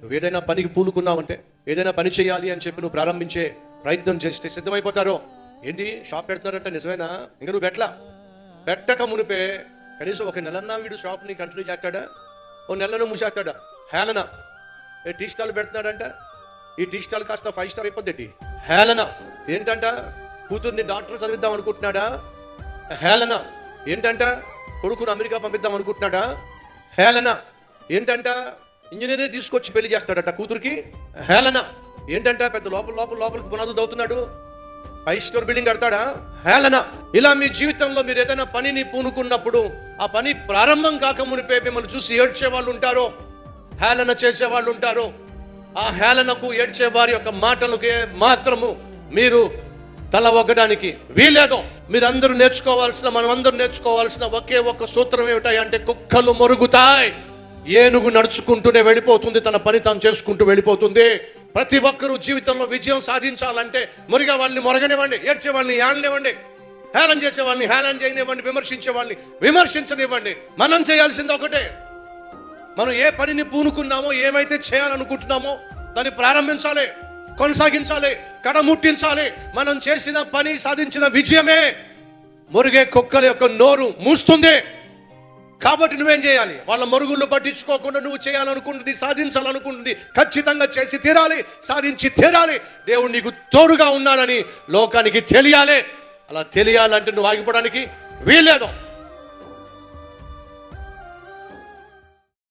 నువ్వు ఏదైనా పనికి పూనుకున్నావంటే, ఏదైనా పని చేయాలి అని చెప్పి నువ్వు ప్రారంభించే ప్రయత్నం చేస్తే సిద్ధమైపోతారో. ఏంటి షాప్ పెడుతున్నారంటే నిజమేనా? ఇంకా నువ్వు పెట్టక మునిపే కనీసం ఒక నెలన్నా వీడు షాప్ని కంటిన్యూ చేస్తాడా? ఓ నెలను మూసేస్తాడా? హేళన. టీ స్టాల్ పెడుతున్నాడంట, ఈ టీ స్టాల్ కాస్త 5 స్టార్ అయిపోద్ది. హేళన. ఏంటంట? కూతుర్ని డాక్టర్ చదివిద్దాం అనుకుంటున్నాడా? హేళన. ఏంటంట? కొడుకును అమెరికా పంపిద్దాం అనుకుంటున్నాడా? హేళన. ఏంటంట? ఇంజనీరింగ్ తీసుకొచ్చి పెళ్లి చేస్తాడట కూతురికి. హేళన. ఏంటంట? పెద్ద లోపలికి పునాదులు దవుతున్నాడు, 5 స్టార్ బిల్డింగ్ కడతాడా? హేళన. ఇలా మీ జీవితంలో మీరు ఏదైనా పనిని పూనుకున్నప్పుడు ఆ పని ప్రారంభం కాక మునిపే మిమ్మల్ని చూసి ఏడ్చే వాళ్ళు ఉంటారో, హేళన చేసే వాళ్ళు ఉంటారో. ఆ హేళనకు ఏడ్చే వారి యొక్క మాటలకే మాత్రము మీరు తల ఒగ్గడానికి వీలేదు. మీరందరూ మనమందరూ నేర్చుకోవాల్సిన ఒకే ఒక్క సూత్రం ఏమిటంటే, కుక్కలు మొరుగుతాయి, ఏనుగు నడుచుకుంటూనే వెళ్ళిపోతుంది, తన పని తాను చేసుకుంటూ వెళ్ళిపోతుంది. ప్రతి ఒక్కరూ జీవితంలో విజయం సాధించాలంటే మురిగే వాళ్ళని మొరగనివ్వండి, ఏడ్చే వాళ్ళని ఏడనివ్వండి, హేళన చేసే వాళ్ళని హేళన చేయనివ్వండి, విమర్శించే వాళ్ళని విమర్శించనివ్వండి. మనం చేయాల్సింది ఒకటే, మనం ఏ పనిని పూనుకున్నామో, ఏమైతే చేయాలనుకుంటున్నామో దాన్ని ప్రారంభించాలి, కొనసాగించాలి, కడముట్టించాలి. మనం చేసిన పని, సాధించిన విజయమే మురిగే కుక్కల యొక్క నోరు మూస్తుంది. కాబట్టి నువ్వేం చేయాలి? వాళ్ళ మరుగుళ్ళు పట్టించుకోకుండా నువ్వు చేయాలనుకుంటుంది, సాధించాలనుకుంటుంది ఖచ్చితంగా చేసి తీరాలి, సాధించి తీరాలి. దేవుడు నీకు తోడుగా ఉన్నాడని లోకానికి తెలియాలి. అలా తెలియాలంటే నువ్వు ఆగిపోవడానికి వీల్లేదు.